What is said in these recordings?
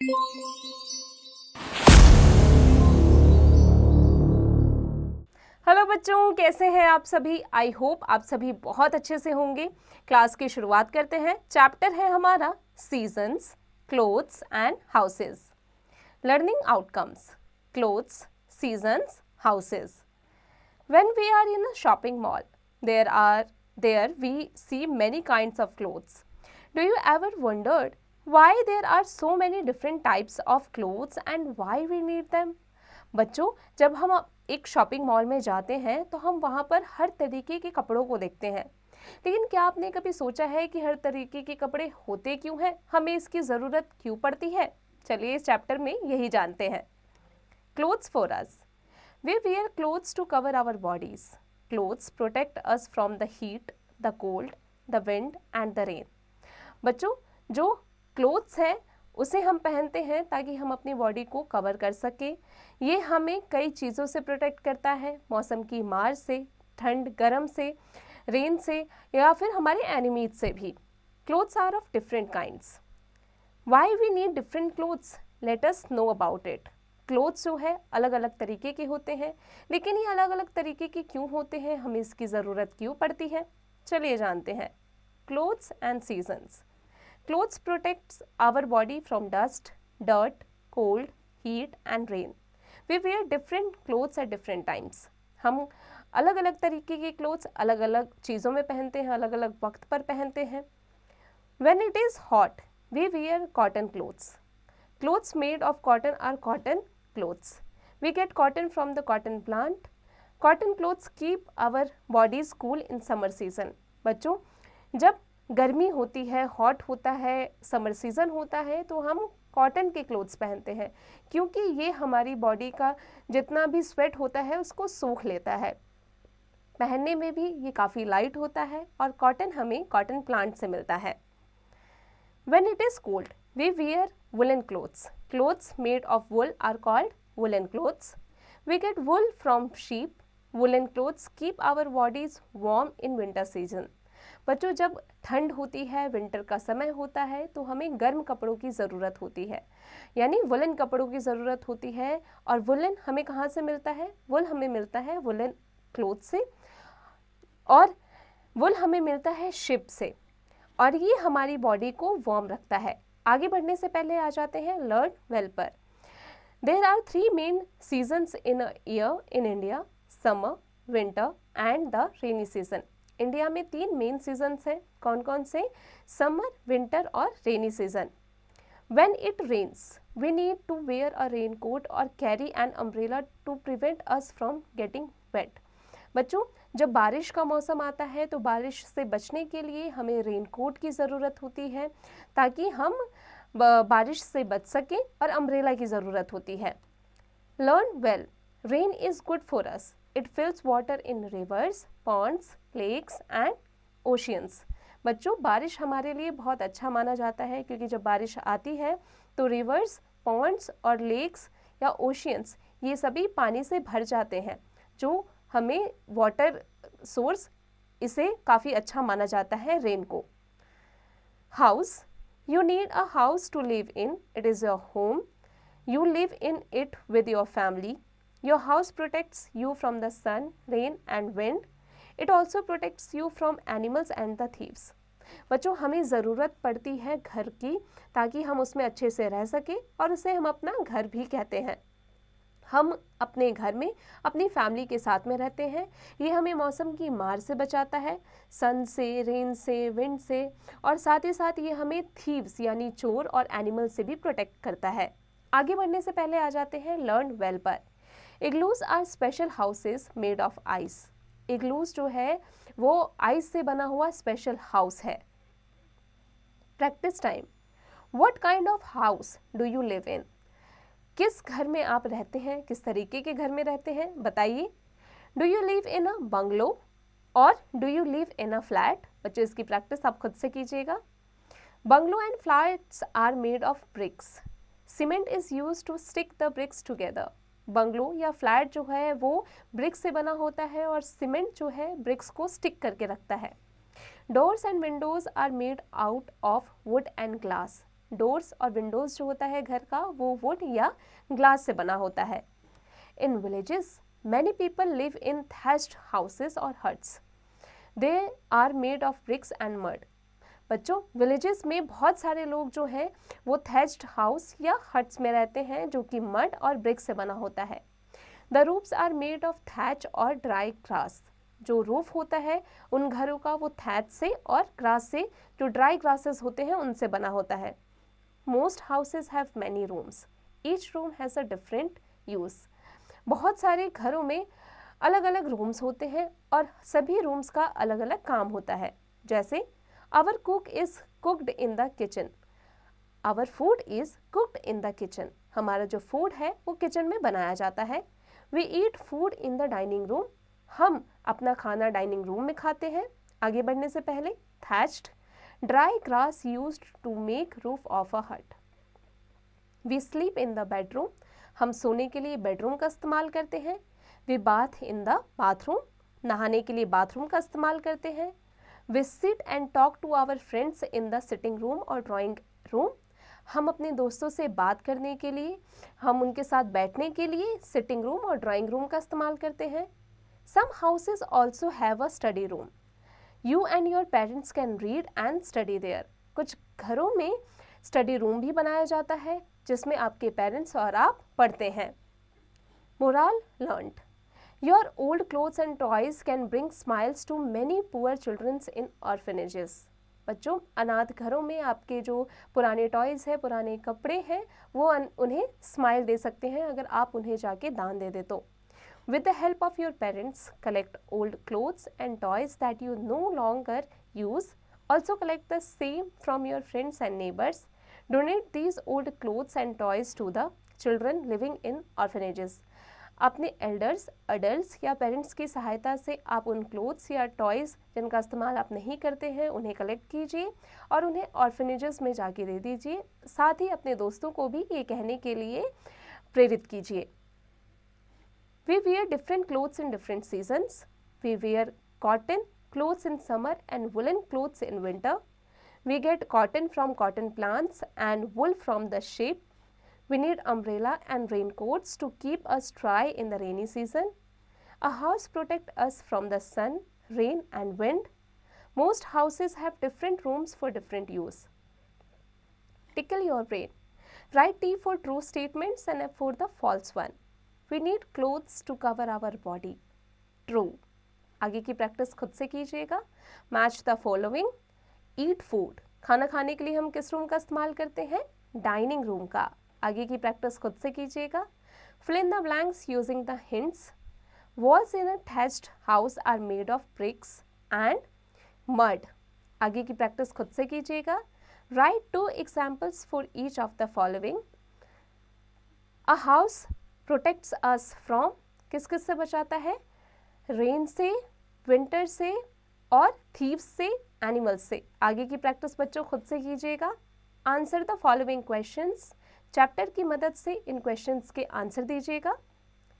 Hello बच्चों, कैसे हैं आप सभी। आई होप आप सभी बहुत अच्छे से होंगे। क्लास की शुरुआत करते हैं। चैप्टर है हमारा seasons, clothes and houses. Learning outcomes, clothes, seasons, houses. When we are in a shopping mall, there we see many kinds of clothes. Do you ever wondered why there are so many different types of clothes and why we need them? बच्चों, जब हम एक shopping mall में जाते हैं तो हम वहाँ पर हर तरीके के कपड़ों को देखते हैं, लेकिन क्या आपने कभी सोचा है कि हर तरीके के कपड़े होते क्यों हैं, हमें इसकी ज़रूरत क्यों पड़ती है? चलिए इस चैप्टर में यही जानते हैं। Clothes for us. We wear clothes to cover our bodies. Clothes protect us from the heat, the cold, the wind and the rain. बच्चों, जो क्लोथ्स हैं उसे हम पहनते हैं ताकि हम अपनी बॉडी को कवर कर सकें। ये हमें कई चीज़ों से प्रोटेक्ट करता है, मौसम की मार से, ठंड गर्म से, रेन से या फिर हमारे एनिमीज से भी। Clothes are of different kinds. Why we need different clothes, let us know about it. Clothes जो है अलग अलग तरीके के होते हैं, लेकिन ये अलग अलग तरीके के क्यों होते हैं, हमें इसकी ज़रूरत क्यों पड़ती है, चलिए जानते हैं। Clothes and seasons. Clothes protects our body from dust, dirt, cold, heat and rain. We wear different clothes at different times. हम अलग अलग तरीके के क्लोथ्स अलग अलग चीज़ों में पहनते हैं, अलग अलग वक्त पर पहनते हैं। When it is hot, we wear cotton clothes. Clothes made of cotton are cotton clothes. We get cotton from the cotton plant. Cotton clothes keep our bodies cool in summer season. बच्चों, जब गर्मी होती है, hot होता है, summer season होता है, तो हम कॉटन के क्लोथ्स पहनते हैं क्योंकि ये हमारी बॉडी का जितना भी स्वेट होता है उसको सोख लेता है। पहनने में भी ये काफ़ी लाइट होता है और कॉटन हमें कॉटन प्लांट से मिलता है। When it is cold, we wear woolen clothes. Clothes made of wool are called woolen clothes. We get wool from sheep. Woolen clothes keep our bodies warm in winter season. बच्चों, जब ठंड होती है, winter का समय होता है, तो हमें गर्म कपड़ों की ज़रूरत होती है, यानी वुलन कपड़ों की ज़रूरत होती है। और वुलन हमें कहाँ से मिलता है? वुल हमें मिलता है वुलन क्लोथ से, और वुल हमें मिलता है शिप से, और ये हमारी बॉडी को वार्म रखता है। आगे बढ़ने से पहले आ जाते हैं लर्न वेल पर। There are 3 main seasons in a year in India, summer, winter and the rainy season. India में 3 मेन सीजन्स हैं। कौन कौन से? समर, विंटर और rainy season. When it rains we need to wear a rain coat और carry an umbrella to prevent us from getting wet. बच्चों, जब बारिश का मौसम आता है तो बारिश से बचने के लिए हमें रेनकोट की ज़रूरत होती है ताकि हम बारिश से बच सकें, और अम्ब्रेला की ज़रूरत होती है। Learn well. Rain is good for us. It fills water in rivers, ponds, lakes and oceans. बच्चों, बारिश हमारे लिए बहुत अच्छा माना जाता है क्योंकि जब बारिश आती है तो रिवर्स, पॉन्ड्स और लेक्स या ओशियंस ये सभी पानी से भर जाते हैं, जो हमें वाटर सोर्स, इसे काफ़ी अच्छा माना जाता है रेन को। House. You need a house to live in. It is your home. You live in it with your family. Your house protects you from the sun, rain and wind. It also protects you from animals and the thieves. बच्चों, हमें ज़रूरत पड़ती है घर की ताकि हम उसमें अच्छे से रह सकें, और उसे हम अपना घर भी कहते हैं। हम अपने घर में अपनी फैमिली के साथ में रहते हैं। ये हमें मौसम की मार से बचाता है, सन से, रेन से, विंड से, और साथ ही साथ ये हमें थीव्स यानी चोर और एनिमल से भी प्रोटेक्ट करता है। आगे बढ़ने से पहले आ जाते हैं लर्न वेल पर। Igloos are special houses made of ice. Igloos जो है वो आइस से बना हुआ स्पेशल हाउस है। Practice time. What kind of house do you live in? किस घर में आप रहते हैं, किस तरीके के घर में रहते हैं, बताइए। Do you live in a bungalow और do you live in a flat? बच्चों, इसकी प्रैक्टिस आप खुद से कीजिएगा। Bungalow and flats are made of bricks. Cement is use to stick the bricks together. Bungalow या फ्लैट जो है वो ब्रिक्स से बना होता है और सीमेंट जो है ब्रिक्स को स्टिक करके रखता है। Doors and windows are made out of wood and glass. Doors और विंडोज जो होता है घर का वो वुड या ग्लास से बना होता है। In villages many people live in thatched houses और huts. They are made of bricks and mud. बच्चों, विलेजेस में बहुत सारे लोग जो हैं वो थैच्ड हाउस या हट्स में रहते हैं जो कि मड और ब्रिक्स से बना होता है। The roofs are made of thatch और ड्राई ग्रास। जो रूफ होता है उन घरों का वो थैच से और ग्रास से, जो ड्राई ग्रासेस होते हैं उनसे बना होता है। Most houses have many rooms. Each room has a different use. बहुत सारे घरों में अलग अलग रूम्स होते हैं और सभी रूम्स का अलग अलग काम होता है। जैसे our cook is cooked in the kitchen. Our food is cooked in the kitchen. हमारा जो फूड है वो किचन में बनाया जाता है। We eat food in the dining room. हम अपना खाना डाइनिंग रूम में खाते हैं। आगे बढ़ने से पहले thatched dry grass used to make roof of a hut. We sleep in the bedroom. हम सोने के लिए बेडरूम का इस्तेमाल करते हैं। We bath in the bathroom. नहाने के लिए बाथरूम का इस्तेमाल करते हैं। We sit and talk to our friends in the sitting room और ड्राइंग रूम। हम अपने दोस्तों से बात करने के लिए, हम उनके साथ बैठने के लिए सिटिंग रूम और ड्राइंग रूम का इस्तेमाल करते हैं। Some houses also have a study room. You and your parents can read and study there. कुछ घरों में स्टडी रूम भी बनाया जाता है जिसमें आपके पेरेंट्स और आप पढ़ते हैं। Moral learned. Your old clothes and toys can bring smiles to many poor children in orphanages. बच्चों, अनाथ घरों में आपके जो पुराने टॉयज़ हैं, पुराने कपड़े हैं, वो उन्हें स्माइल दे सकते हैं अगर आप उन्हें जाके दान दे दे तो। With the help of your parents, collect old clothes and toys that you no longer use. Also collect the same from your friends and neighbors. Donate these old clothes and toys to the children living in orphanages. अपने elders, adults या parents की सहायता से आप उन clothes या toys जिनका इस्तेमाल आप नहीं करते हैं उन्हें कलेक्ट कीजिए और उन्हें ऑर्फनेजेस में जाके दे दीजिए। साथ ही अपने दोस्तों को भी ये कहने के लिए प्रेरित कीजिए। We wear different clothes in different seasons. We wear cotton clothes in summer and woollen clothes in winter. We get cotton from cotton plants and wool from the sheep. We need umbrella and raincoats to keep us dry in the rainy season. A house protects us from the sun, rain and wind. Most houses have different rooms for different use. Tickle your brain. Write T for true statements and F for the false one. We need clothes to cover our body. True. आगे की practice खुद से कीजिएगा। Match the following. Eat food. खाना खाने के लिए हम किस रूम का इस्तेमाल करते हैं? डाइनिंग रूम का। आगे की प्रैक्टिस खुद से कीजिएगा। Fill in the blanks using the hints. Walls in a thatched house are made of bricks and mud. आगे की प्रैक्टिस खुद से कीजिएगा। Write 2 examples for each of the following. A house protects us from, किस किस से बचाता है? रेन से, विंटर से और थीव्स से, एनिमल्स से। आगे की प्रैक्टिस बच्चों खुद से कीजिएगा। Answer the following questions. Chapter की मदद से इन क्वेश्चंस के आंसर दीजिएगा।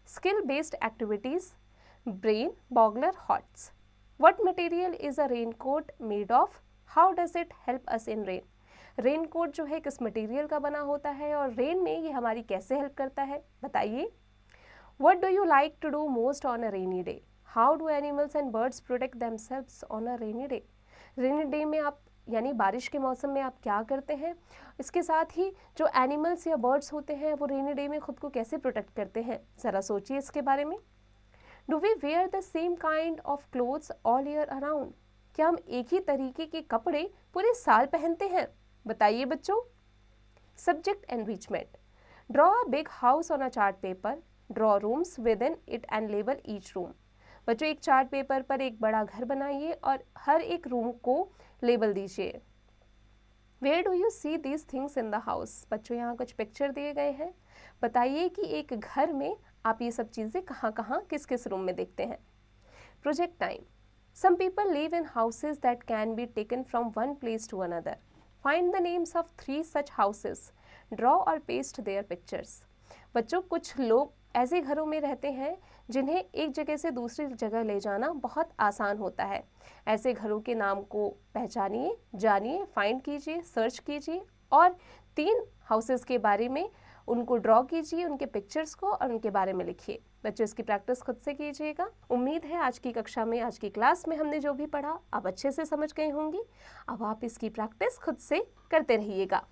Skill based activities. Brain boggler HOTS. What material is a raincoat made of? How does it help us in rain? Raincoat जो है किस मटेरियल का बना होता है और रेन में ये हमारी कैसे हेल्प करता है, बताइए। What do you like to do most on a rainy day? How do animals and birds protect themselves on a rainy day? Rainy day में आप यानी बारिश के मौसम में आप क्या करते हैं? इसके साथ ही जो एनिमल्स या बर्ड्स होते हैं वो रेनी डे में खुद को कैसे प्रोटेक्ट करते हैं, ज़रा सोचिए इसके बारे में। Do we wear the same kind of clothes all year around? क्या हम एक ही तरीके के कपड़े पूरे साल पहनते हैं, बताइए बच्चों। Subject enrichment. Draw a big house on a chart paper. Draw rooms with in it and label each room. बच्चों, एक चार्ट पेपर पर एक बड़ा घर बनाइए और हर एक रूम को लेबल दीजिए। Where do you see these things in the house? बच्चों, यहाँ कुछ पिक्चर दिए गए हैं, बताइए कि एक घर में आप ये सब चीज़ें कहाँ कहाँ किस किस रूम में देखते हैं। Project time. Some people live in houses that can be taken from one place to another. Find the names of 3 such houses. Draw और पेस्ट देयर पिक्चर्स। बच्चों, कुछ लोग ऐसे घरों में रहते हैं जिन्हें एक जगह से दूसरी जगह ले जाना बहुत आसान होता है। ऐसे घरों के नाम को पहचानिए, जानिए, फाइंड कीजिए, सर्च कीजिए और 3 हाउसेस के बारे में उनको ड्रॉ कीजिए, उनके पिक्चर्स को, और उनके बारे में लिखिए। बच्चों इसकी प्रैक्टिस खुद से कीजिएगा। उम्मीद है आज की कक्षा में, आज की क्लास में हमने जो भी पढ़ा आप अच्छे से समझ गए होंगे। अब आप इसकी प्रैक्टिस खुद से करते रहिएगा।